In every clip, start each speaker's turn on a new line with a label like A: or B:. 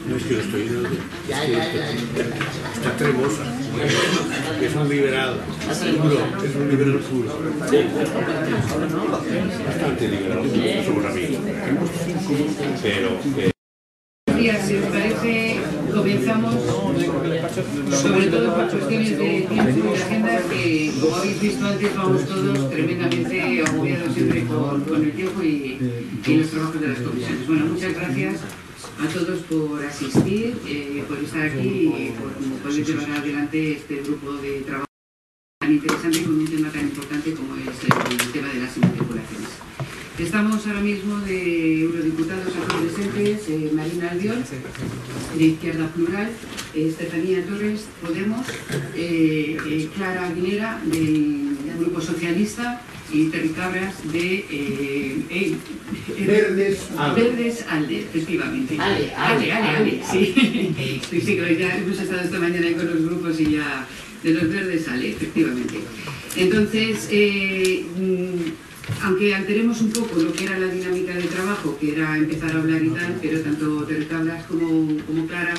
A: No es que lo estoy viendo, está tremosa, es un liberal puro, bastante liberal, somos amigos, pero
B: Si os parece, comenzamos, sobre todo por cuestiones de tiempo y de agenda, que como habéis visto antes vamos todos tremendamente agobiados siempre con el tiempo y los trabajos de las comisiones. Bueno, muchas gracias a todos por asistir, por estar aquí y por poder llevar adelante este grupo de trabajo tan interesante con un tema tan importante como es el tema de las inmatriculaciones. Estamos ahora mismo de eurodiputados aquí presentes, Marina Albiol, de Izquierda Plural, Estefanía Torres, Podemos, Clara Aguilera, del Grupo Socialista, y Terry Cabras, de Verdes ALDE, efectivamente. Ale, sí. Sí, ya hemos estado esta mañana ahí con los grupos y ya de los Verdes ALDE, efectivamente. Entonces, aunque alteremos un poco lo que era la dinámica de trabajo, que era empezar a hablar y tal, pero tanto Terry Cabras como Clara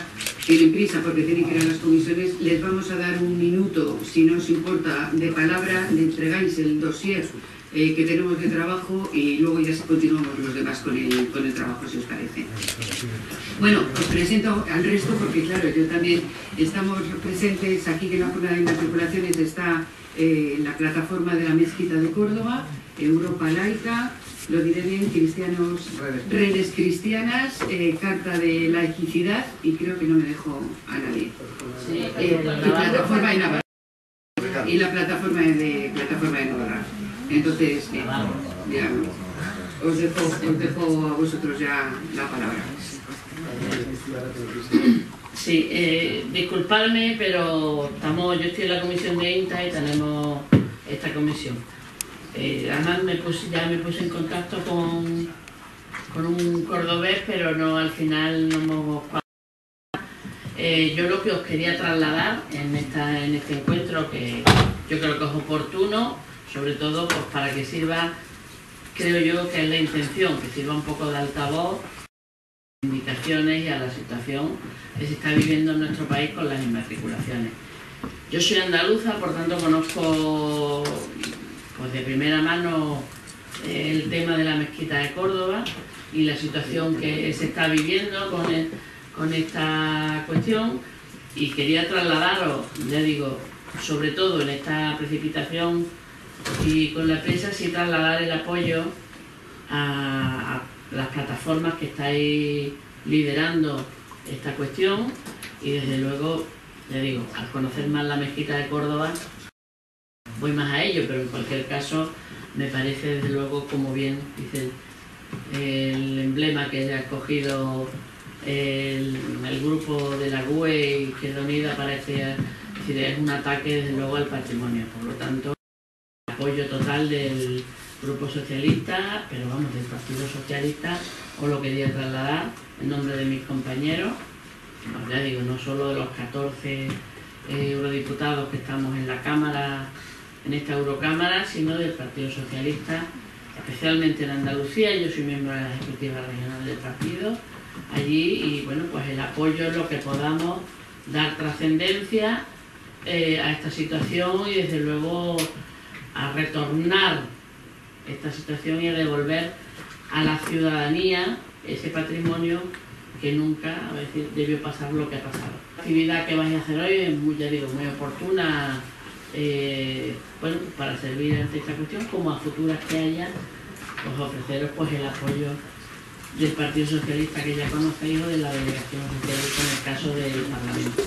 B: tienen prisa porque tienen que ir a las comisiones, les vamos a dar un minuto, si no os importa, de palabra, le entregáis el dossier que tenemos de trabajo y luego ya continuamos los demás con el trabajo, si os parece. Bueno, os presento al resto porque, claro, yo también estamos presentes aquí, que en la jornada de inmatriculaciones está la plataforma de la Mezquita de Córdoba, Europa Laica, lo diré bien, Redes Cristianas, Carta de Laicidad, y creo que no me dejo a nadie. Plataforma de Navarra. Y la plataforma de Navarra. Entonces, ya os dejo a vosotros ya la palabra.
C: Sí, disculpadme, pero yo estoy en la comisión de INTA y tenemos esta comisión. Además ya me puse en contacto con un cordobés, pero no, al final no hemos yo lo que os quería trasladar en este encuentro, que yo creo que es oportuno, sobre todo pues, para que sirva, creo yo que es la intención, que sirva un poco de altavoz, indicaciones y a la situación que se está viviendo en nuestro país con las inmatriculaciones. Yo soy andaluza, por tanto conozco pues, de primera mano el tema de la Mezquita de Córdoba y la situación que se está viviendo con esta cuestión, y quería trasladaros, ya digo, sobre todo en esta precipitación y con la presa, sí trasladar el apoyo a las plataformas que estáis liderando esta cuestión, y desde luego, ya digo, al conocer más la Mezquita de Córdoba voy más a ello, pero en cualquier caso me parece desde luego, como bien dice el emblema que haya escogido el grupo de la GUE y Izquierda Unida, parece, es un ataque desde luego al patrimonio. Por lo tanto, apoyo total del Grupo Socialista, pero vamos, del Partido Socialista, os lo quería trasladar en nombre de mis compañeros, ya digo, no solo de los 14 eurodiputados que estamos en la Cámara, en esta Eurocámara, sino del Partido Socialista, especialmente en Andalucía. Yo soy miembro de la Ejecutiva Regional del partido allí, y bueno, pues el apoyo es lo que podamos, dar trascendencia a esta situación y desde luego a retornar esta situación y a devolver a la ciudadanía ese patrimonio que nunca, a veces, debió pasar lo que ha pasado. La actividad que vais a hacer hoy es muy, ya digo, muy oportuna, bueno, para servir ante esta cuestión, como a futuras que haya, pues ofreceros pues el apoyo del Partido Socialista que ya conocéis, o de la delegación socialista en el caso del Parlamento.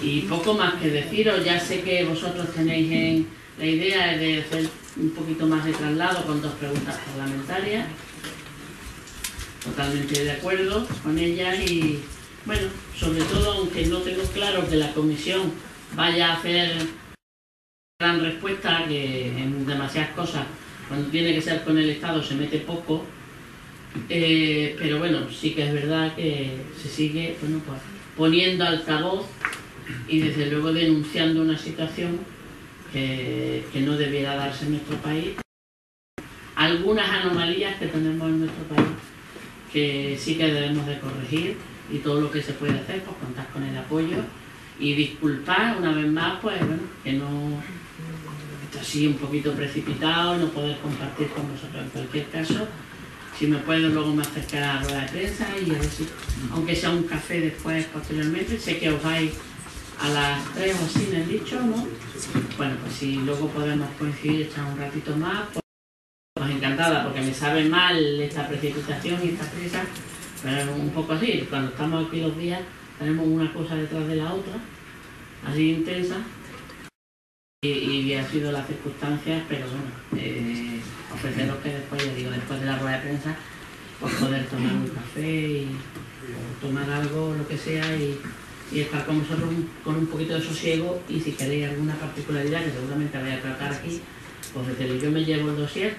C: Y poco más que deciros, ya sé que vosotros tenéis la idea de hacer un poquito más de traslado con 2 preguntas parlamentarias, totalmente de acuerdo con ellas, y bueno, sobre todo, aunque no tengo claro que la comisión vaya a hacer gran respuesta, que en demasiadas cosas, cuando tiene que ser con el Estado, se mete poco, pero bueno, sí que es verdad que se sigue, bueno, pues, poniendo altavoz y desde luego denunciando una situación que no debiera darse en nuestro país, a algunas anomalías que tenemos en nuestro país que sí que debemos de corregir, y todo lo que se puede hacer, pues contar con el apoyo y disculpar una vez más, pues bueno, que no esto así un poquito precipitado, no poder compartir con vosotros en cualquier caso. Si me puedo, luego me acercaré a la rueda de prensa y a ver si, aunque sea un café después, posteriormente, sé que os vais a las 3 o así, me han dicho, ¿no? Bueno, pues si luego podemos coincidir, echar un ratito más, pues encantada, porque me sabe mal esta precipitación y esta prisa, pero un poco así, cuando estamos aquí los días, tenemos una cosa detrás de la otra, así intensa, y ha sido las circunstancias, pero bueno, ofreceros que después, ya digo, después de la rueda de prensa, pues poder tomar un café o tomar algo, lo que sea, y estar con vosotros con un poquito de sosiego, y si queréis alguna particularidad que seguramente voy a tratar aquí, pues decirle, yo me llevo el dossier,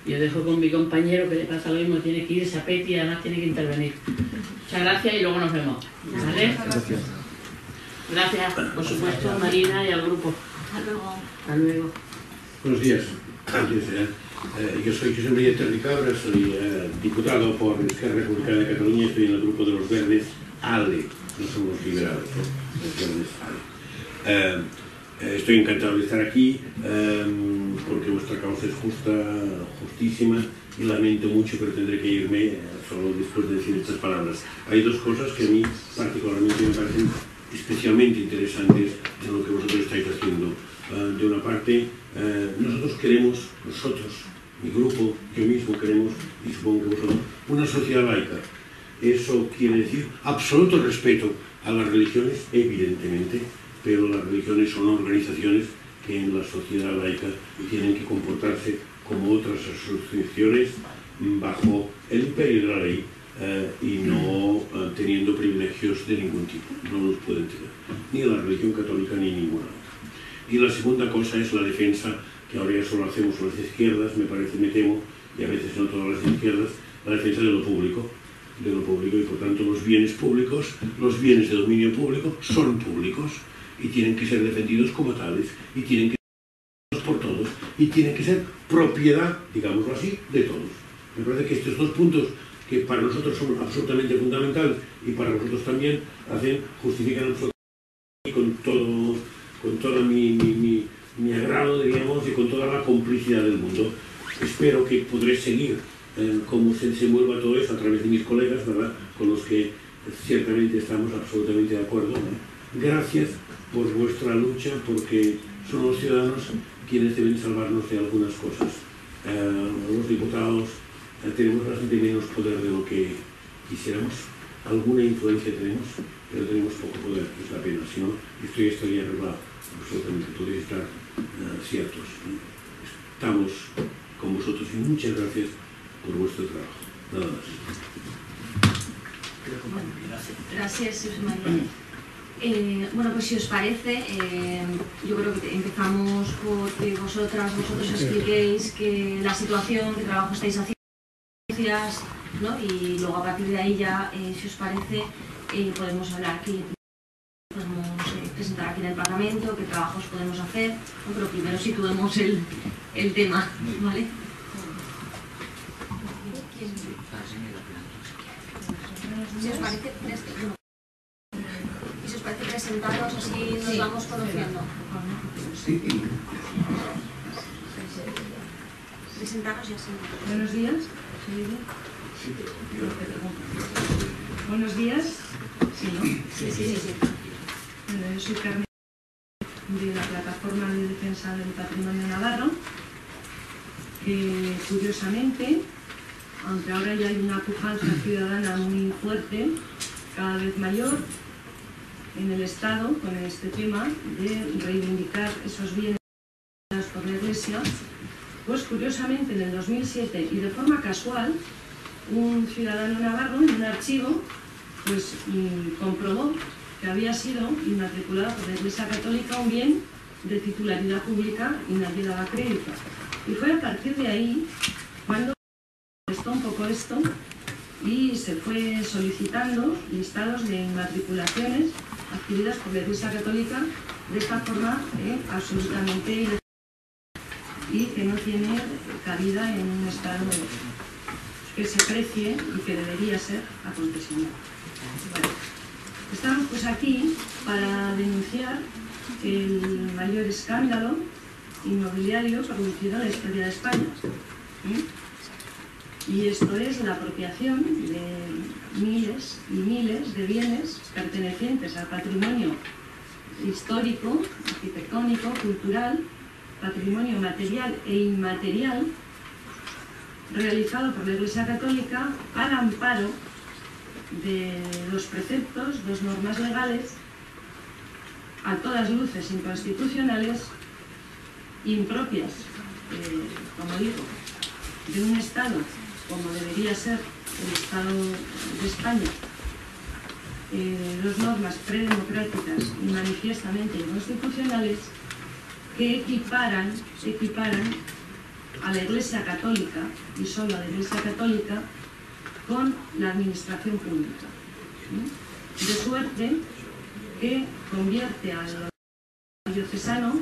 C: yo dejo con mi compañero que le pasa lo mismo, tiene que irse a Peti y además tiene que intervenir. Muchas gracias y luego nos vemos. ¿Vale?
D: Gracias.
C: Gracias, por supuesto, Marina y al grupo.
E: Hasta luego.
C: Hasta luego.
A: Buenos días. Yo soy José María Terricabra, soy diputado por Esquerra Republicana de Cataluña, estoy en el grupo de los Verdes ALE, no somos liberados, los Verdes ALE. Estoy encantado de estar aquí porque vuestra causa es justísima, y lamento mucho, pero tendré que irme solo después de decir estas palabras. Hay dos cosas que a mí particularmente me parecen especialmente interesantes en lo que vosotros estáis haciendo. De una parte, nosotros, mi grupo, yo mismo queremos, y supongo que vosotros, una sociedad laica. Eso quiere decir absoluto respeto a las religiones, evidentemente, pero las religiones son organizaciones que en la sociedad laica tienen que comportarse como otras asociaciones bajo el imperio de la ley y no teniendo privilegios de ningún tipo. No los pueden tener, ni la religión católica ni ninguna otra. Y la segunda cosa es la defensa, que ahora ya solo hacemos las izquierdas, me temo, y a veces no todas las izquierdas, la defensa de lo público, y por tanto los bienes públicos, los bienes de dominio público son públicos y tienen que ser defendidos como tales, y tienen que ser por todos, y tienen que ser propiedad, digámoslo así, de todos. Me parece que estos dos puntos, que para nosotros son absolutamente fundamentales y para vosotros también, justifican absolutamente, con todo mi agrado, diríamos, y con toda la complicidad del mundo. Espero que podré seguir cómo se desenvuelva todo eso a través de mis colegas, ¿verdad?, con los que ciertamente estamos absolutamente de acuerdo, ¿no? Gracias por vuestra lucha, porque son los ciudadanos quienes deben salvarnos de algunas cosas. Los diputados tenemos bastante menos poder de lo que quisiéramos. Alguna influencia tenemos, pero tenemos poco poder, es la pena. Si no, esto ya estaría arreglado, absolutamente, podéis estar ciertos. Estamos con vosotros y muchas gracias por vuestro trabajo. Nada más.
E: Gracias, José María. Bueno, pues si os parece, yo creo que empezamos por que vosotros expliquéis que la situación, qué trabajo estáis haciendo, ¿no? Y luego a partir de ahí ya, si os parece, podemos hablar aquí, podemos presentar aquí en el Parlamento qué trabajos podemos hacer, ¿no? Pero primero situemos el tema, ¿vale? Si os parece, presentaros, así nos vamos conociendo. Presentaros y así.
B: Buenos días. Buenos días. Sí, ¿no?
E: Sí.
B: Bueno, yo soy Carmen, de la Plataforma de Defensa del Patrimonio Navarro, que curiosamente, aunque ahora ya hay una pujanza ciudadana muy fuerte, cada vez mayor, en el Estado, con este tema de reivindicar esos bienes por la Iglesia, pues curiosamente en el 2007, y de forma casual, un ciudadano navarro en un archivo pues comprobó que había sido inmatriculado por la Iglesia Católica un bien de titularidad pública y nadie daba crédito. Y fue a partir de ahí cuando empezó un poco esto y se fue solicitando listados de inmatriculaciones adquiridas por la Iglesia Católica de esta forma absolutamente ilegal.
D: y que no tiene cabida en un Estado que se precie y que debería ser aconfesional. Bueno, estamos pues aquí para denunciar el mayor escándalo inmobiliario producido en la historia de España. Y esto es la apropiación de miles y miles de bienes pertenecientes al patrimonio histórico, arquitectónico, cultural, patrimonio material e inmaterial, realizado por la Iglesia Católica al amparo de los preceptos, dos normas legales, a todas luces inconstitucionales, impropias, como digo, de un Estado como debería ser el Estado de España, dos normas predemocráticas y manifiestamente inconstitucionales que equiparan a la Iglesia Católica, y solo a la Iglesia Católica, con la administración pública. De suerte que convierte al diocesano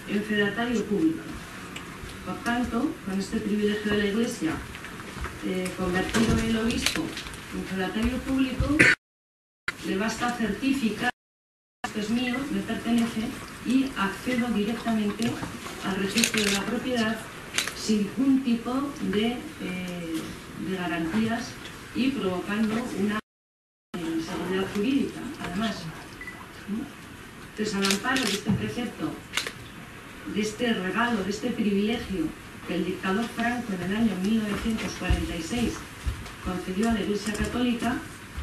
D: en fedatario público. Por tanto, con este privilegio de la Iglesia, convertido el obispo en fedatario público, le basta certificar: esto es mío, me pertenece, y accedo directamente al registro de la propiedad sin ningún tipo de garantías y provocando una inseguridad jurídica, además. Entonces, al amparo de este precepto, de este regalo, de este privilegio que el dictador Franco en el año 1946 concedió a la Iglesia Católica,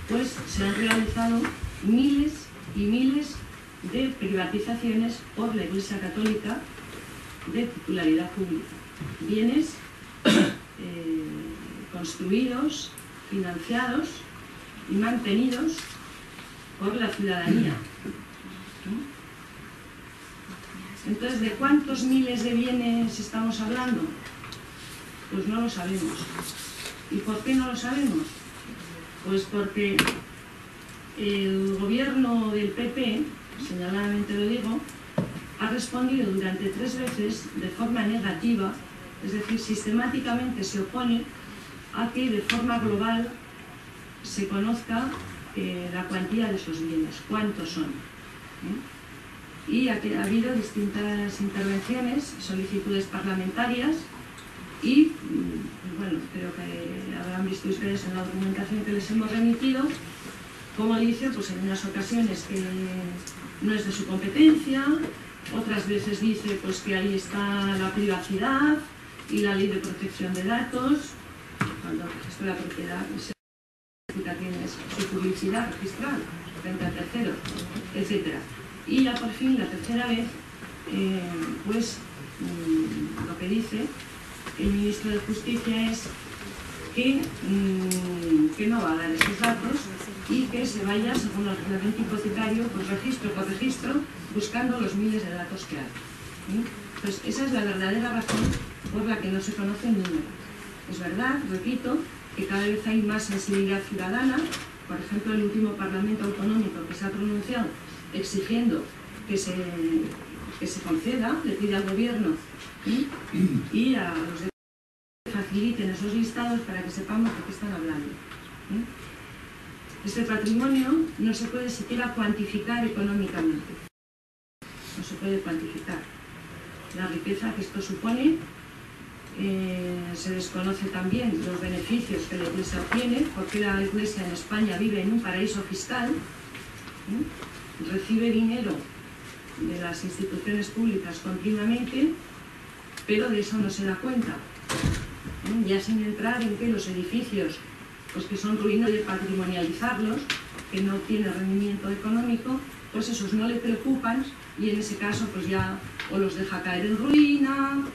D: pues se han realizado miles y miles de privatizaciones por la Iglesia Católica de titularidad pública. Bienes construidos, financiados y mantenidos por la ciudadanía. Entonces, ¿de cuántos miles de bienes estamos hablando? Pues no lo sabemos. ¿Y por qué no lo sabemos? Pues porque el gobierno del PP, señaladamente lo digo, ha respondido durante 3 veces de forma negativa, es decir, sistemáticamente se opone a que de forma global se conozca la cuantía de esos bienes, cuántos son. Y ha habido distintas intervenciones, solicitudes parlamentarias y, bueno, espero que habrán visto ustedes en la documentación que les hemos remitido, como dice, pues en unas ocasiones que no es de su competencia, otras veces dice pues que ahí está la privacidad y la ley de protección de datos, cuando el registro de la propiedad tiene su publicidad registral frente a terceros, etc. Y ya por fin, la tercera vez, pues lo que dice el ministro de Justicia es que no va a dar esos datos y que se vaya, según el reglamento hipotecario, pues registro por registro, buscando los miles de datos que hay. Entonces, esa es la verdadera razón por la que no se conoce el número. Es verdad, repito, que cada vez hay más sensibilidad ciudadana. Por ejemplo, el último Parlamento Autonómico que se ha pronunciado exigiendo que se conceda, le pide al Gobierno y a los de que faciliten esos listados para que sepamos de qué están hablando. Este patrimonio no se puede siquiera cuantificar económicamente. No se puede cuantificar. La riqueza que esto supone, se desconoce también los beneficios que la Iglesia obtiene, porque la Iglesia en España vive en un paraíso fiscal, recibe dinero de las instituciones públicas continuamente, pero de eso no se da cuenta. Ya sin entrar en que los edificios, pues que son ruinas, de patrimonializarlos, que no tiene rendimiento económico, pues esos no le preocupan y en ese caso pues ya o los deja caer en ruina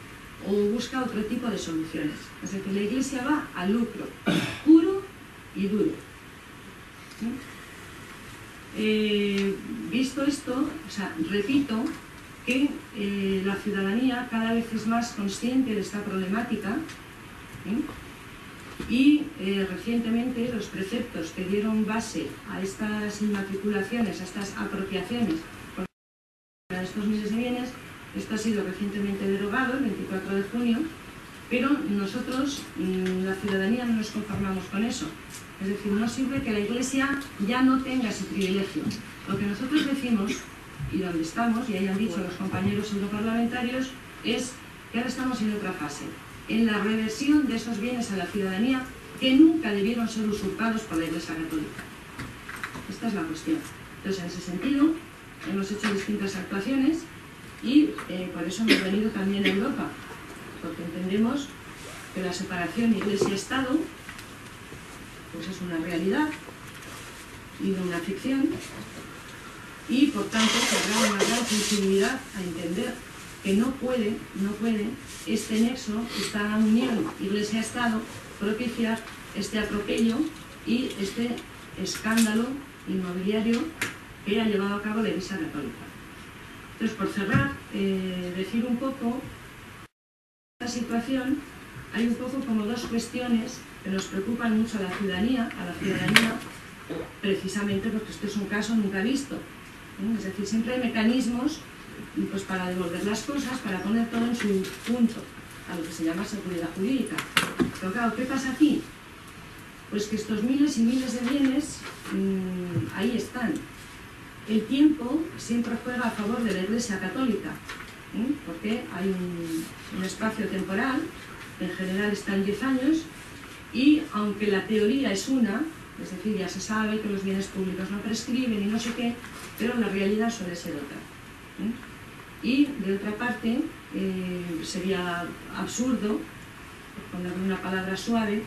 D: o busca otro tipo de soluciones. Es decir, la Iglesia va al lucro, puro y duro. Visto esto, o sea, repito que la ciudadanía cada vez es más consciente de esta problemática y recientemente los preceptos que dieron base a estas inmatriculaciones, a estas apropiaciones de estos miles de bienes, Esto ha sido recientemente derogado, el 24 de junio, pero nosotros, la ciudadanía, no nos conformamos con eso. Es decir, no sirve que la Iglesia ya no tenga ese privilegio. Lo que nosotros decimos, y donde estamos, y hayan dicho los compañeros europarlamentarios, es que ahora estamos en otra fase, en la reversión de esos bienes a la ciudadanía que nunca debieron ser usurpados por la Iglesia Católica. Esta es la cuestión. Entonces, en ese sentido, hemos hecho distintas actuaciones y por eso hemos venido también a Europa, porque entendemos que la separación Iglesia-Estado pues es una realidad y no una ficción, y por tanto que habrá una gran sensibilidad a entender que no puede este nexo, esta unión Iglesia-Estado, propiciar este atropello y este escándalo inmobiliario que ha llevado a cabo la Iglesia Católica. Entonces, por cerrar, decir un poco esta situación. Hay un poco como dos cuestiones que nos preocupan mucho a la ciudadanía, precisamente porque este es un caso nunca visto. Es decir, siempre hay mecanismos pues, para devolver las cosas, para poner todo en su punto, a lo que se llama seguridad jurídica. Pero claro, ¿qué pasa aquí? Pues que estos miles y miles de bienes ahí están. El tiempo siempre juega a favor de la Iglesia Católica, porque hay un espacio temporal, en general están 10 años, y aunque la teoría es una, es decir, ya se sabe que los bienes públicos no prescriben y no sé qué, pero la realidad suele ser otra. Y de otra parte, sería absurdo, por ponerle una palabra suave,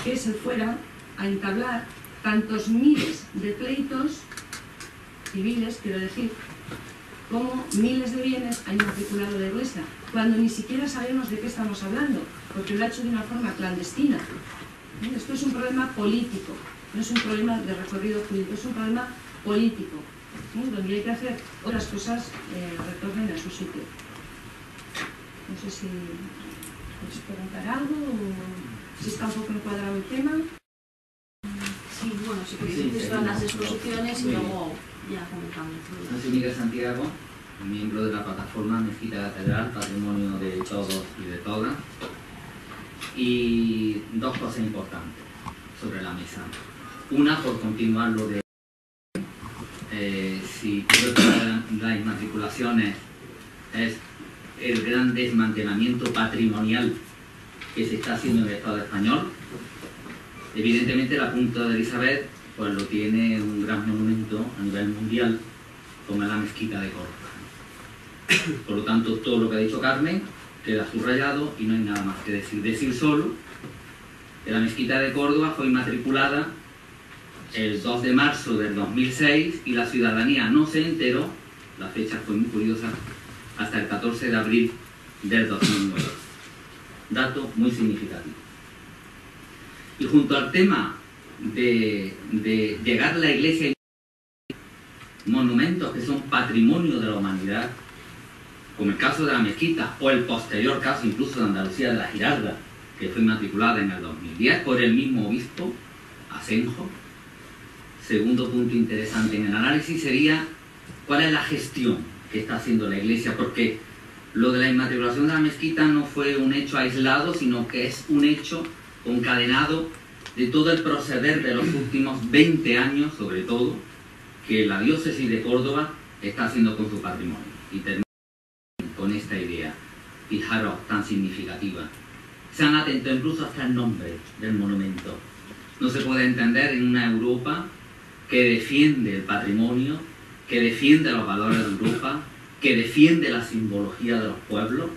D: que se fuera a entablar tantos miles de pleitos civiles, quiero decir, como miles de bienes ha inmatriculado la Iglesia, cuando ni siquiera sabemos de qué estamos hablando, porque lo ha hecho de una forma clandestina. Esto es un problema político, no es un problema de recorrido jurídico, es un problema político, donde hay que hacer otras cosas retornen a su sitio. No sé si queréis preguntar algo o si está un poco encuadrado el tema.
E: Sí, bueno, si queréis decir todas las exposiciones y luego ya comentamos.
F: Soy Miguel Santiago, miembro de la plataforma Mezquita Catedral, Patrimonio de Todos y de Todas. Y dos cosas importantes sobre la mesa. Una, por continuar lo de si creo que las inmatriculaciones es el gran desmantelamiento patrimonial que se está haciendo en el Estado español. Evidentemente la Punta de Elizabeth pues lo tiene un gran monumento a nivel mundial como es la Mezquita de Córdoba. Por lo tanto, todo lo que ha dicho Carmen queda subrayado y no hay nada más que decir. Decir solo que la Mezquita de Córdoba fue inmatriculada el 2 de marzo del 2006 y la ciudadanía no se enteró, la fecha fue muy curiosa, hasta el 14 de abril del 2009. Dato muy significativo. Y junto al tema de llegar a la Iglesia monumentos que son patrimonio de la humanidad, como el caso de la mezquita o el posterior caso incluso de Andalucía de la Giralda, que fue inmatriculada en el 2010 por el mismo obispo, Asenjo. Segundo punto interesante en el análisis sería cuál es la gestión que está haciendo la Iglesia, porque lo de la inmatriculación de la mezquita no fue un hecho aislado, sino que es un hecho concadenado de todo el proceder de los últimos 20 años, sobre todo, que la diócesis de Córdoba está haciendo con su patrimonio. Y termino con esta idea, fijaros, tan significativa. Se han atentado incluso hasta el nombre del monumento. No se puede entender en una Europa que defiende el patrimonio, que defiende los valores de Europa, que defiende la simbología de los pueblos,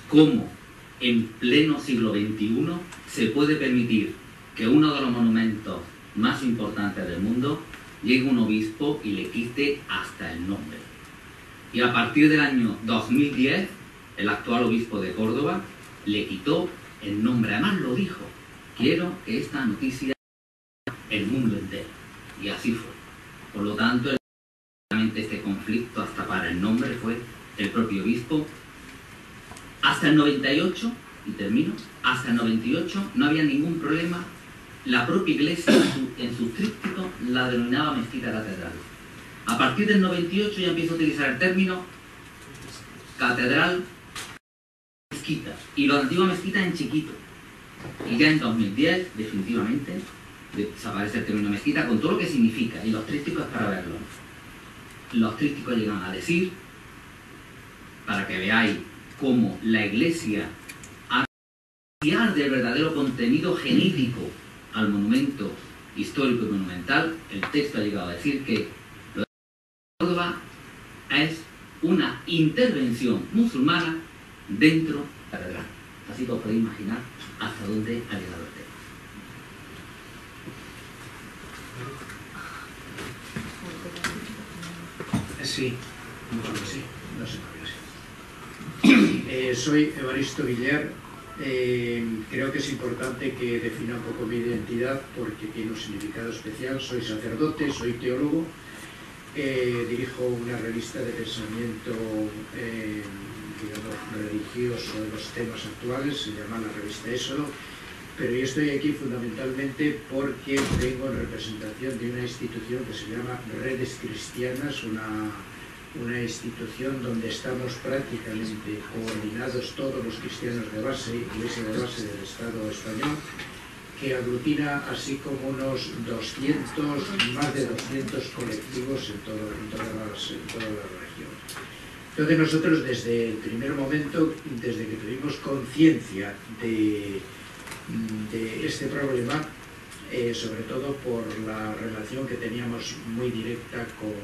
F: cómo en pleno siglo XXI se puede permitir que uno de los monumentos más importantes del mundo llegue un obispo y le quite hasta el nombre. Y a partir del año 2010, el actual obispo de Córdoba le quitó el nombre. Además lo dijo: quiero que esta noticia el mundo entero. Y así fue. Por lo tanto, este conflicto hasta para el nombre fue el propio obispo. Hasta el 98, y termino, hasta el 98 no había ningún problema. La propia Iglesia en su tríptico la denominaba Mezquita Catedral. A partir del 98 ya empieza a utilizar el término catedral, mezquita, y la antigua mezquita en chiquito. Y ya en 2010, definitivamente, desaparece el término mezquita con todo lo que significa, y los trípticos es para verlo. Los trípticos llegan a decir, para que veáis cómo la Iglesia ha cambiado del verdadero contenido genético al monumento histórico y monumental, el texto ha llegado a decir que lo de Córdoba es una intervención musulmana dentro de la catedral. Así que os podéis imaginar hasta dónde ha llegado el tema.
G: Sí, mucho que sí, no sé por qué sí. Soy Evaristo Villar. Creo que es importante que defina un poco mi identidad porque tiene un significado especial. Soy sacerdote, soy teólogo, dirijo una revista de pensamiento digamos, religioso de los temas actuales, se llama la revista Éxodo, pero yo estoy aquí fundamentalmente porque vengo en representación de una institución que se llama Redes Cristianas, una institución donde estamos prácticamente coordinados todos los cristianos de base, Iglesia de base del Estado español, que aglutina así como unos 200, más de 200 colectivos en toda la región. Entonces nosotros desde el primer momento, desde que tuvimos conciencia de este problema, sobre todo por la relación que teníamos muy directa con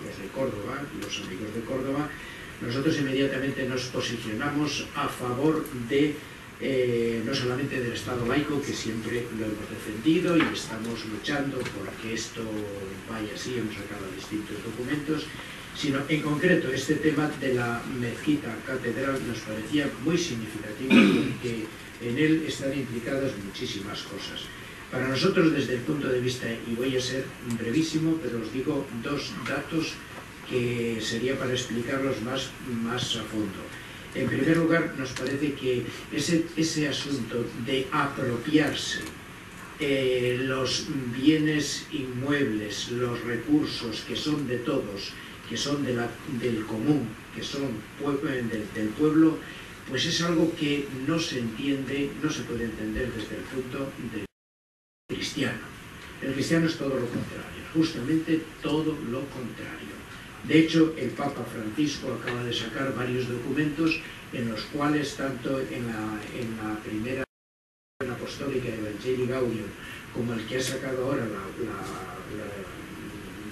G: los de Córdoba, los amigos de Córdoba, nosotros inmediatamente nos posicionamos a favor de no solamente del Estado laico, que siempre lo hemos defendido y estamos luchando porque esto vaya así, hemos sacado distintos documentos, sino en concreto este tema de la mezquita catedral nos parecía muy significativo porque en él están implicadas muchísimas cosas. Para nosotros, desde el punto de vista, y voy a ser brevísimo, pero os digo dos datos que sería para explicarlos más a fondo. En primer lugar, nos parece que ese asunto de apropiarse los bienes inmuebles, los recursos que son de todos, que son del común, que son del pueblo, pues es algo que no se entiende, no se puede entender desde el punto de cristiano. El cristiano es todo lo contrario, justamente todo lo contrario. De hecho, el Papa Francisco acaba de sacar varios documentos en los cuales, tanto en la primera apostólica Evangelii Gaudium, como el que ha sacado ahora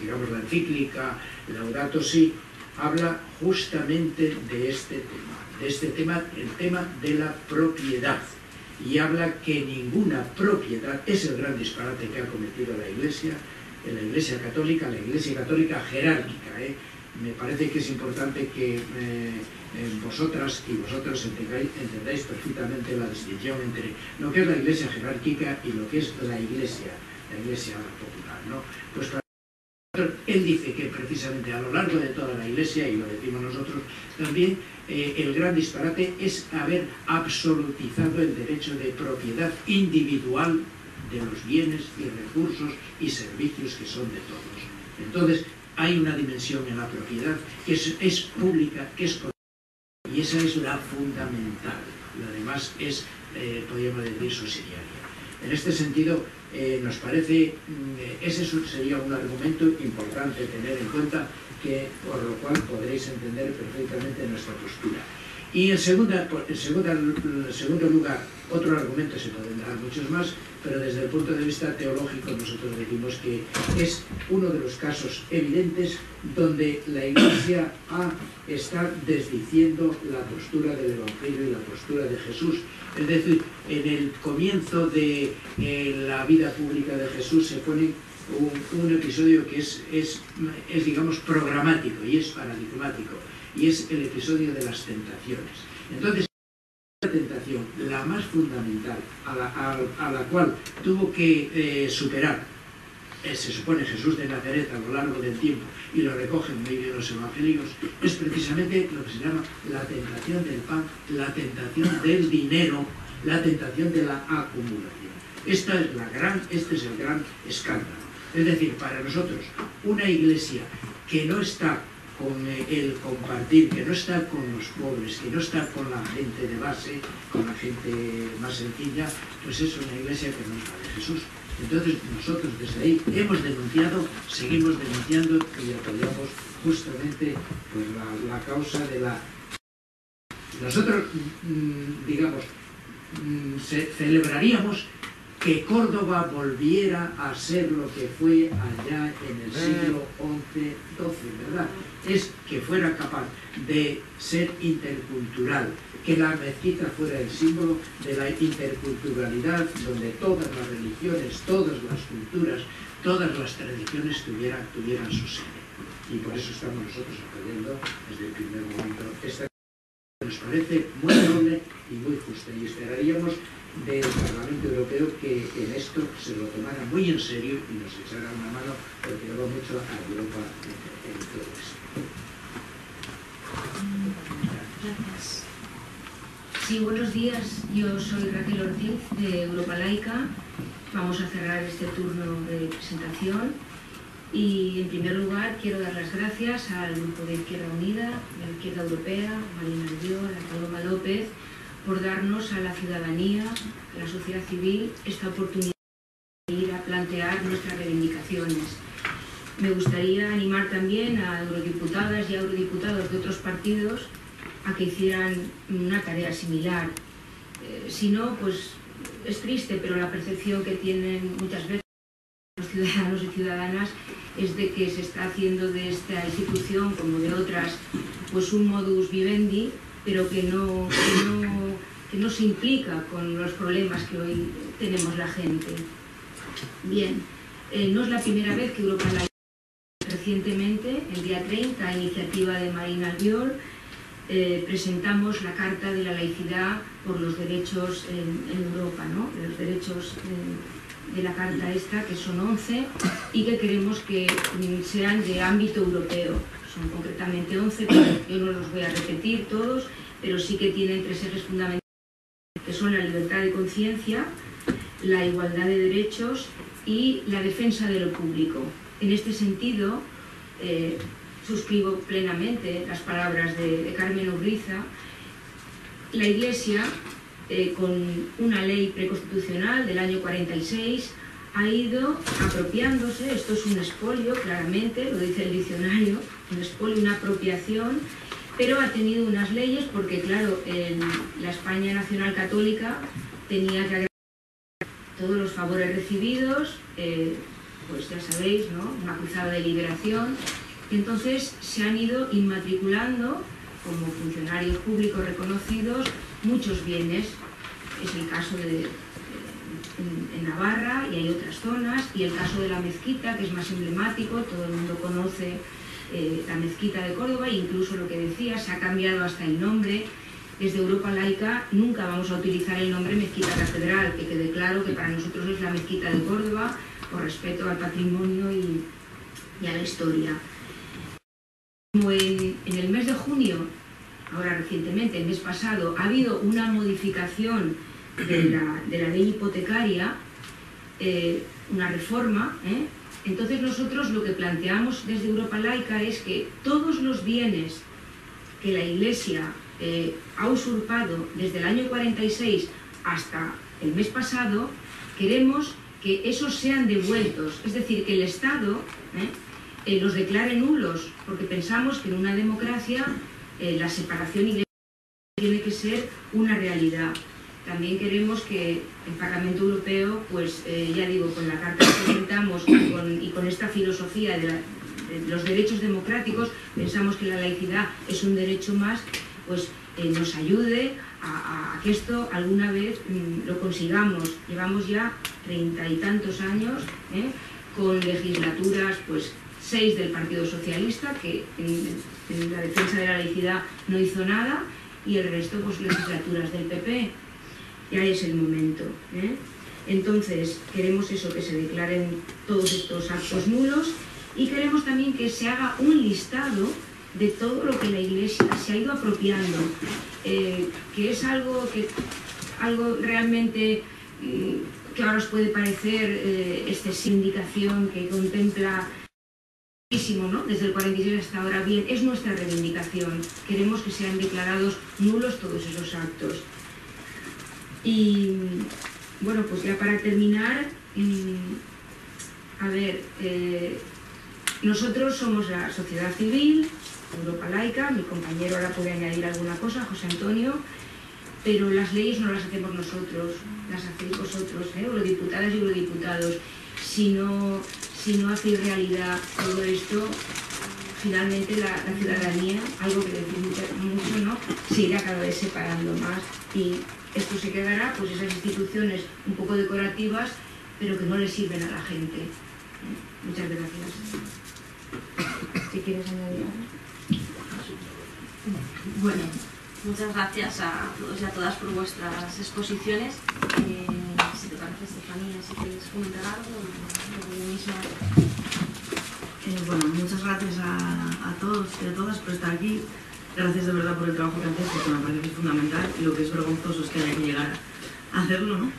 G: digamos la encíclica Laudato Si, habla justamente de este tema, el tema de la propiedad. Y habla que ninguna propiedad, es el gran disparate que ha cometido la Iglesia Católica, la Iglesia Católica jerárquica. Me parece que es importante que vosotras y vosotras entendáis perfectamente la distinción entre lo que es la Iglesia jerárquica y lo que es la Iglesia popular, ¿no? Pues él dice que precisamente a lo largo de toda la Iglesia, y lo decimos nosotros también, el gran disparate es haber absolutizado el derecho de propiedad individual de los bienes y recursos y servicios que son de todos. Entonces, hay una dimensión en la propiedad que es pública, que es colectiva, y esa es la fundamental. Lo demás es, podríamos decir, subsidiaria. En este sentido, nos parece, ese sería un argumento importante tener en cuenta, por lo cual podréis entender perfectamente nuestra postura. Y en segundo lugar, otro argumento, se pueden dar muchos más, pero desde el punto de vista teológico nosotros decimos que es uno de los casos evidentes donde la Iglesia está desdiciendo la postura del Evangelio y la postura de Jesús. Es decir, en el comienzo de la vida pública de Jesús se pone un episodio que es digamos, programático y es paradigmático, y es el episodio de las tentaciones. Entonces, la tentación, la más fundamental, a la cual tuvo que superar, se supone, Jesús de Nazaret a lo largo del tiempo, y lo recogen muy bien los evangélicos, es precisamente lo que se llama la tentación del pan, la tentación del dinero, la tentación de la acumulación. Este es el gran escándalo. Es decir, para nosotros, una iglesia que no está con el compartir, que no está con los pobres, que no está con la gente de base, con la gente más sencilla, pues es una iglesia que no es la de Jesús. Entonces nosotros desde ahí hemos denunciado, seguimos denunciando y apoyamos justamente pues, la causa de la... Nosotros, digamos, celebraríamos que Córdoba volviera a ser lo que fue allá en el siglo XI-XII, ¿verdad? Es que fuera capaz de ser intercultural, que la mezquita fuera el símbolo de la interculturalidad, donde todas las religiones, todas las culturas, todas las tradiciones tuvieran su sede. Y por eso estamos nosotros apoyando desde el primer momento esta. Nos parece muy noble y muy justa, y esperaríamos del Parlamento Europeo que en esto se lo tomara muy en serio y nos echara una mano, porque va mucho a Europa en todo esto.
H: Gracias. Sí, buenos días. Yo soy Raquel Ortiz de Europa Laica. Vamos a cerrar este turno de presentación. Y en primer lugar quiero dar las gracias al Grupo de Izquierda Unida, de la Izquierda Europea, Marina Albiol, a Paloma López, por darnos a la ciudadanía, a la sociedad civil, esta oportunidad de ir a plantear nuestras reivindicaciones. Me gustaría animar también a eurodiputadas y a eurodiputados de otros partidos a que hicieran una tarea similar. Si no, pues es triste, pero la percepción que tienen muchas veces los ciudadanos y ciudadanas es de que se está haciendo de esta institución, como de otras, pues un modus vivendi, pero que no se implica con los problemas que hoy tenemos la gente. Bien, no es la primera vez que Europa Laica, recientemente, el día 30, a iniciativa de Marina Albiol, presentamos la Carta de la Laicidad por los Derechos en Europa, ¿no? Los derechos de la Carta esta, que son 11, y que queremos que sean de ámbito europeo. Son concretamente 11, pero yo no los voy a repetir todos, pero sí que tienen 3 ejes fundamentales, que son la libertad de conciencia, la igualdad de derechos y la defensa de lo público. En este sentido, suscribo plenamente las palabras de Carmen Ubriza. La Iglesia, con una ley preconstitucional del año 46, ha ido apropiándose, esto es un expolio, claramente, lo dice el diccionario, un expolio, una apropiación, pero ha tenido unas leyes porque, claro, la España nacional católica tenía que agradecer todos los favores recibidos, pues ya sabéis, ¿no? Una cruzada de liberación. Entonces se han ido inmatriculando como funcionarios públicos reconocidos muchos bienes. Es el caso en Navarra, y hay otras zonas, y el caso de la mezquita, que es más emblemático, todo el mundo conoce la mezquita de Córdoba, e incluso lo que decía, se ha cambiado hasta el nombre. Desde Europa Laica nunca vamos a utilizar el nombre Mezquita Catedral, que quede claro que para nosotros es la mezquita de Córdoba, por respeto al patrimonio y a la historia. Como en el mes de junio, ahora recientemente, el mes pasado, ha habido una modificación de la ley hipotecaria, una reforma, entonces nosotros lo que planteamos desde Europa Laica es que todos los bienes que la Iglesia ha usurpado desde el año 46 hasta el mes pasado, queremos que esos sean devueltos, es decir, que el Estado los declare nulos, porque pensamos que en una democracia la separación iglesia tiene que ser una realidad. También queremos que el Parlamento Europeo, pues ya digo, con la carta que presentamos y con esta filosofía de los derechos democráticos, pensamos que la laicidad es un derecho más, pues nos ayude a que esto alguna vez lo consigamos. Llevamos ya 30 y tantos años con legislaturas, pues 6 del Partido Socialista, que en la defensa de la laicidad no hizo nada, y el resto, pues legislaturas del PP. Ya es el momento. Entonces, queremos eso, que se declaren todos estos actos nulos, y queremos también que se haga un listado de todo lo que la Iglesia se ha ido apropiando, que es algo realmente que ahora os puede parecer excesiva indicación, que contempla ¿no? Desde el 46 hasta ahora, bien, es nuestra reivindicación. Queremos que sean declarados nulos todos esos actos. Y bueno, pues ya para terminar, a ver, nosotros somos la sociedad civil, Europa Laica, mi compañero ahora puede añadir alguna cosa, José Antonio, pero las leyes no las hacemos nosotros, las hacéis vosotros, eurodiputadas y eurodiputados. Si no hacéis realidad todo esto, finalmente la ciudadanía, algo que decimos mucho, ¿no?, se irá cada vez separando más y esto se quedará, pues esas instituciones un poco decorativas, pero que no le sirven a la gente. Muchas gracias. Si quieres añadir algo.
E: Bueno, muchas gracias a todos y a todas por vuestras exposiciones. Si te parece, Estefanía, si quieres comentar algo, yo misma.
I: Bueno, muchas gracias a todos y a todas por estar aquí. Gracias de verdad por el trabajo que hacéis, porque me parece que es fundamental, y lo que es vergonzoso es que haya que llegar a hacerlo, ¿no?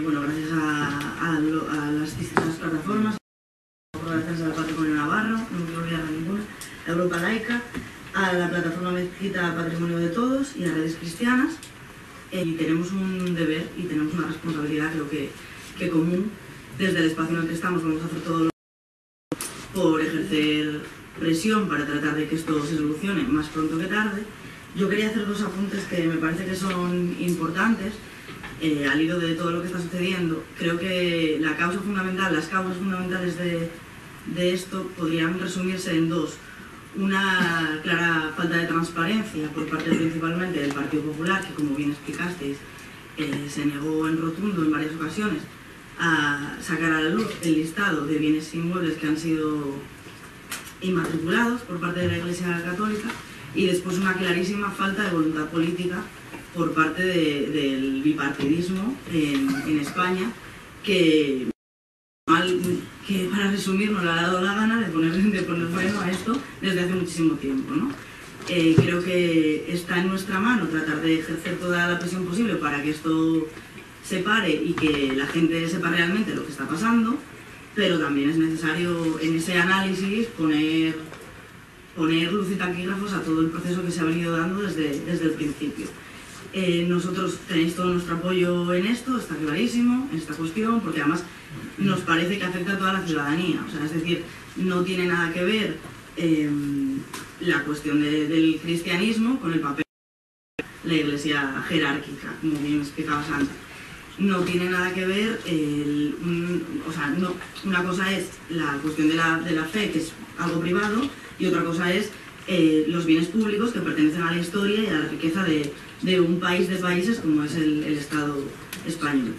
I: Bueno, gracias a las distintas plataformas, por la Defensa del Patrimonio Navarro, no me quiero olvidar de ninguna, a Europa Laica, a la plataforma Mezquita Patrimonio de Todos y a Redes Cristianas. Y tenemos un deber y tenemos una responsabilidad, creo que común. Desde el espacio en el que estamos vamos a hacer todo lo por ejercer presión para tratar de que esto se solucione más pronto que tarde. Yo quería hacer dos apuntes que me parece que son importantes al hilo de todo lo que está sucediendo. Creo que las causas fundamentales de esto podrían resumirse en dos. Una clara falta de transparencia por parte principalmente del Partido Popular, que como bien explicasteis, se negó en rotundo en varias ocasiones a sacar a la luz el listado de bienes inmuebles que han sido inmatriculados por parte de la Iglesia Católica, y después una clarísima falta de voluntad política por parte del bipartidismo en España, que para resumir nos le ha dado la gana de poner freno a esto desde hace muchísimo tiempo, ¿no? Creo que está en nuestra mano tratar de ejercer toda la presión posible para que esto se pare y que la gente sepa realmente lo que está pasando, pero también es necesario en ese análisis poner luz y taquígrafos a todo el proceso que se ha venido dando desde el principio. Nosotros tenéis todo nuestro apoyo en esto, está clarísimo, en esta cuestión, porque además nos parece que afecta a toda la ciudadanía. O sea, es decir, no tiene nada que ver la cuestión del cristianismo con el papel de la Iglesia jerárquica, como bien explicaba Sandra. No tiene nada que ver, una cosa es la cuestión de la fe, que es algo privado, y otra cosa es los bienes públicos que pertenecen a la historia y a la riqueza de un país de países como es el Estado español.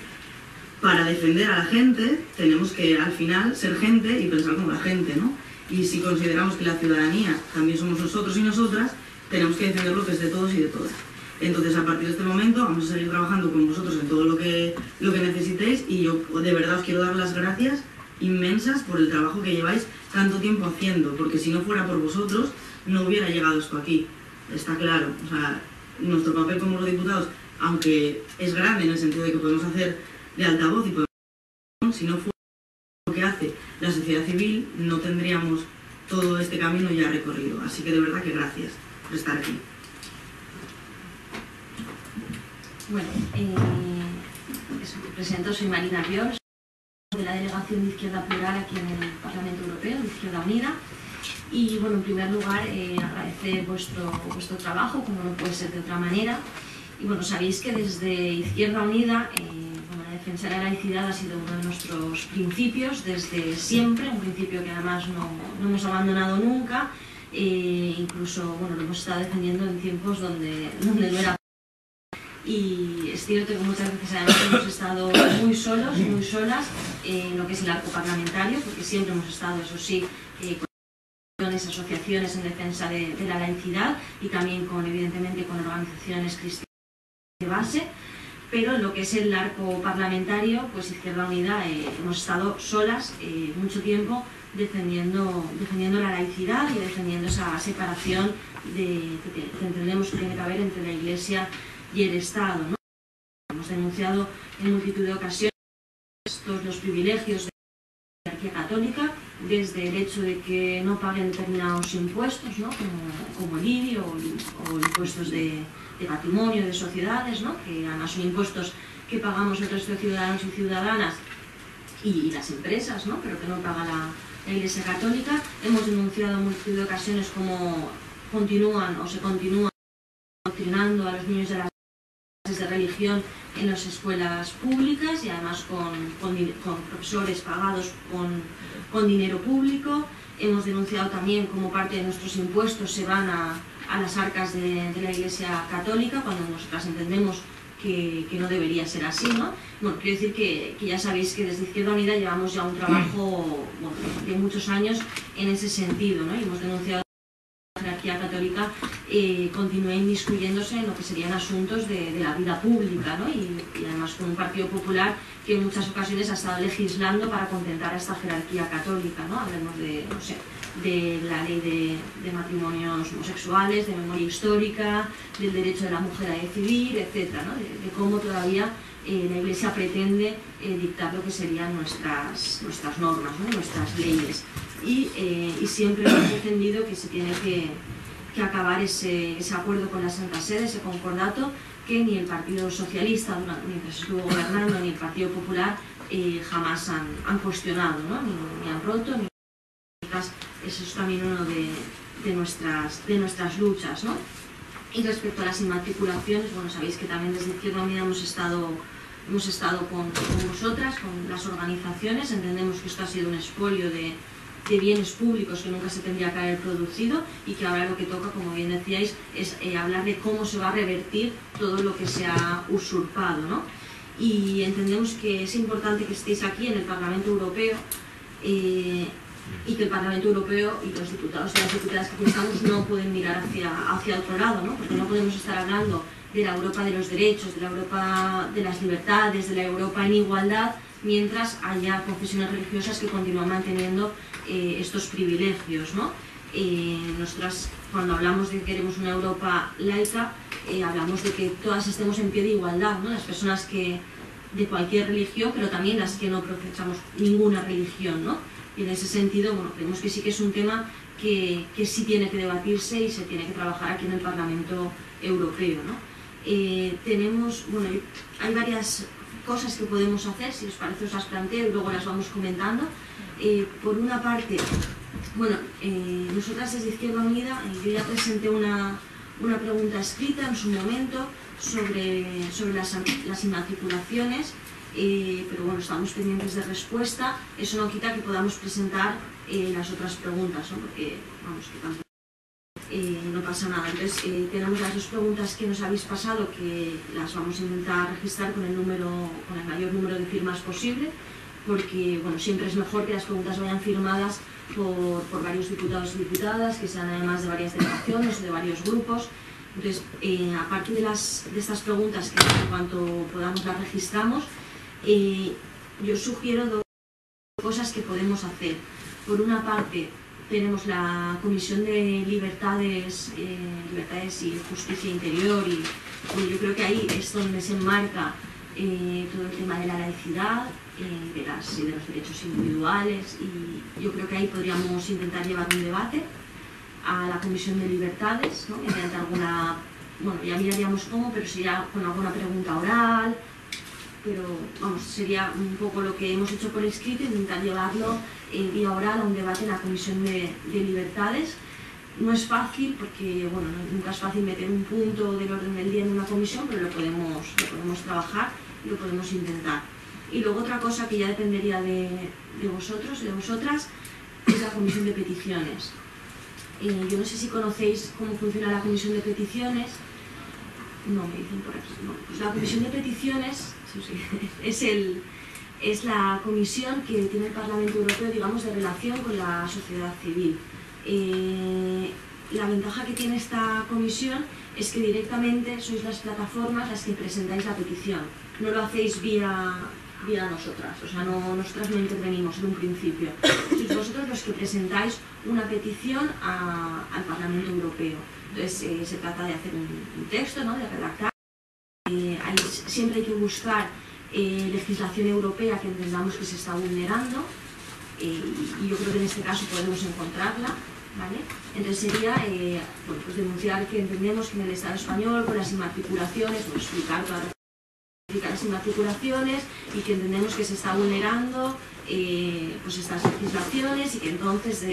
I: Para defender a la gente tenemos que al final ser gente y pensar como la gente, ¿no? Y si consideramos que la ciudadanía también somos nosotros y nosotras, tenemos que defender lo que es de todos y de todas. Entonces, a partir de este momento vamos a seguir trabajando con vosotros en todo lo que necesitéis, y yo de verdad os quiero dar las gracias inmensas por el trabajo que lleváis tanto tiempo haciendo, porque si no fuera por vosotros no hubiera llegado esto aquí, está claro. O sea, nuestro papel como los diputados, aunque es grande en el sentido de que podemos hacer de altavoz y podemos, si no fuera lo que hace la sociedad civil, no tendríamos todo este camino ya recorrido. Así que de verdad que gracias por estar aquí.
E: Bueno, presento, soy Marina Pior, de la Delegación de Izquierda Plural aquí en el Parlamento Europeo, de Izquierda Unida. Y bueno, en primer lugar, agradecer vuestro trabajo, como no puede ser de otra manera. Y bueno, sabéis que desde Izquierda Unida, la defensa de la laicidad ha sido uno de nuestros principios desde siempre, un principio que además no hemos abandonado nunca. Incluso, bueno, lo hemos estado defendiendo en tiempos donde no era. Y es cierto que muchas veces además hemos estado muy solos, muy solas en lo que es el arco parlamentario, porque siempre hemos estado, eso sí, con asociaciones en defensa de la laicidad y también evidentemente con organizaciones cristianas de base, pero en lo que es el arco parlamentario, pues Izquierda Unida hemos estado solas mucho tiempo defendiendo la laicidad y defendiendo esa separación que entendemos que tiene que haber entre la Iglesia y el Estado, ¿no? Hemos denunciado en multitud de ocasiones los privilegios de la Iglesia católica, desde el hecho de que no paguen determinados impuestos, ¿no? como el IBI o impuestos de patrimonio, de sociedades, ¿no? Que además son impuestos que pagamos el resto de ciudadanos y ciudadanas y las empresas, ¿no? Pero que no paga la Iglesia Católica. Hemos denunciado en multitud de ocasiones cómo se continúan adoctrinando a los niños de las clases de religión en las escuelas públicas y además con profesores pagados con dinero público. Hemos denunciado también cómo parte de nuestros impuestos se van a las arcas de la Iglesia Católica, cuando nosotras entendemos que no debería ser así, ¿no? Bueno, quiero decir que ya sabéis que desde Izquierda Unida llevamos ya un trabajo de muchos años en ese sentido, ¿no? Y hemos denunciado que la jerarquía católica continúe inmiscuyéndose en lo que serían asuntos de la vida pública, ¿no? Y además con un Partido Popular que en muchas ocasiones ha estado legislando para contentar a esta jerarquía católica, ¿no? Hablemos de, no sé, de la ley de matrimonios homosexuales, de memoria histórica, del derecho de la mujer a decidir, etc., ¿no? De cómo todavía la Iglesia pretende dictar lo que serían nuestras normas, ¿no? Nuestras leyes. Y siempre hemos defendido que se tiene que acabar ese acuerdo con la Santa Sede, ese concordato, que ni el Partido Socialista, mientras estuvo gobernando, ni el Partido Popular jamás han cuestionado, ¿no? Ni han roto, ni eso es también uno de nuestras luchas, ¿no? Y respecto a las inmatriculaciones, bueno, sabéis que también desde Izquierda Unida hemos estado con vosotras, con las organizaciones. Entendemos que esto ha sido un expolio de bienes públicos que nunca se tendría que haber producido y que ahora lo que toca, como bien decíais, es hablar de cómo se va a revertir todo lo que se ha usurpado, ¿no? Y entendemos que es importante que estéis aquí en el Parlamento Europeo y que el Parlamento Europeo y los diputados y las diputadas que aquí estamos no pueden mirar hacia otro lado, ¿no? Porque no podemos estar hablando de la Europa de los derechos, de la Europa de las libertades, de la Europa en igualdad, mientras haya confesiones religiosas que continúan manteniendo estos privilegios, ¿no? Nosotras, cuando hablamos de que queremos una Europa laica, hablamos de que todas estemos en pie de igualdad, ¿no? Las personas de cualquier religión, pero también las que no profesamos ninguna religión, ¿no? Y en ese sentido, bueno, creemos que sí que es un tema que sí tiene que debatirse y se tiene que trabajar aquí en el Parlamento Europeo, ¿no? Bueno, hay varias cosas que podemos hacer, si os parece os las planteo y luego las vamos comentando. Por una parte, bueno, nosotras desde Izquierda Unida, yo ya presenté una pregunta escrita en su momento sobre las inmatriculaciones, pero bueno, estamos pendientes de respuesta. Eso no quita que podamos presentar las otras preguntas, ¿no? Porque, vamos, que tampoco no pasa nada. Entonces, tenemos las dos preguntas que nos habéis pasado, que las vamos a intentar registrar con el mayor número de firmas posible, porque, bueno, siempre es mejor que las preguntas vayan firmadas por varios diputados y diputadas, que sean además de varias delegaciones o de varios grupos. Entonces, aparte de estas preguntas, que en cuanto podamos las registramos, yo sugiero dos cosas que podemos hacer. Por una parte, tenemos la Comisión de Libertades y Justicia Interior, y bueno, yo creo que ahí es donde se enmarca todo el tema de la laicidad, de los derechos individuales, y yo creo que ahí podríamos intentar llevar un debate a la Comisión de Libertades, ¿no? Mediante alguna, bueno, ya miraríamos cómo, pero sería con alguna pregunta oral, pero vamos, sería un poco lo que hemos hecho por escrito, intentar llevarlo vía oral a un debate en la Comisión de Libertades. No es fácil porque, bueno, nunca es fácil meter un punto del orden del día en una comisión, pero lo podemos trabajar y lo podemos intentar. Y luego otra cosa que ya dependería de vosotros y de vosotras es la Comisión de Peticiones. Yo no sé si conocéis cómo funciona la Comisión de Peticiones. No, me dicen por aquí. No. Pues la Comisión de Peticiones es la comisión que tiene el Parlamento Europeo, digamos, de relación con la sociedad civil. La ventaja que tiene esta comisión es que directamente sois las plataformas las que presentáis la petición. No lo hacéis vía nosotras, o sea, nosotras no intervenimos en un principio. Sois vosotros los que presentáis una petición al Parlamento Europeo. Entonces se trata de hacer un texto, ¿no? De redactar. Siempre hay que buscar legislación europea que entendamos que se está vulnerando. y yo creo que en este caso podemos encontrarla, ¿vale? Entonces sería bueno, pues denunciar que entendemos que en el Estado español, con las inmatriculaciones, pues explicar todas las inmatriculaciones y que entendemos que se está vulnerando pues estas legislaciones y que entonces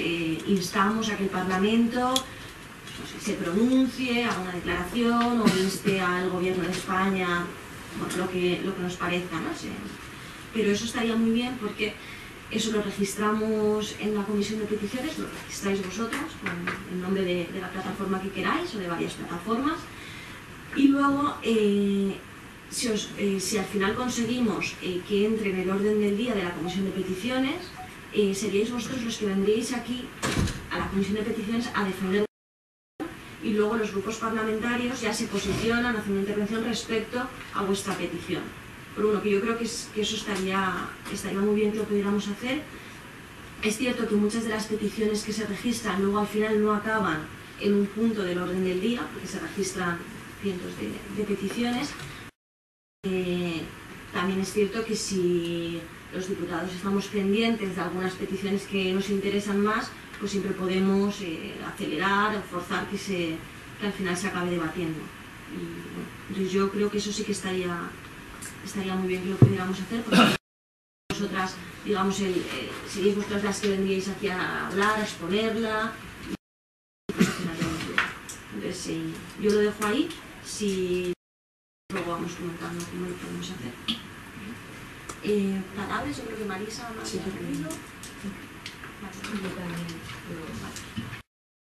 E: instamos a que el Parlamento pues, se pronuncie, haga una declaración o inste al Gobierno de España, bueno, lo que nos parezca, ¿no? Pero eso estaría muy bien porque eso lo registramos en la comisión de peticiones, lo registráis vosotros con el nombre de la plataforma que queráis o de varias plataformas y luego si al final conseguimos que entre en el orden del día de la comisión de peticiones, seríais vosotros los que vendríais aquí a la comisión de peticiones a defender y luego los grupos parlamentarios ya se posicionan, hacen una intervención respecto a vuestra petición. Pero bueno, que yo creo que eso estaría muy bien que lo pudiéramos hacer. Es cierto que muchas de las peticiones que se registran luego al final no acaban en un punto del orden del día, porque se registran cientos de peticiones. También es cierto que si los diputados estamos pendientes de algunas peticiones que nos interesan más, pues siempre podemos acelerar o forzar que al final se acabe debatiendo. Y, bueno, entonces yo creo que eso sí que estaría muy bien que lo pudiéramos hacer, porque vosotras, digamos, seríais vosotras las que vendríais aquí a hablar, a exponerla, y posicionaríamos bien. Entonces sí, yo lo dejo ahí, si luego vamos comentando cómo lo podemos hacer. Palabras, yo creo que Marisa, María,
H: sí, yo también.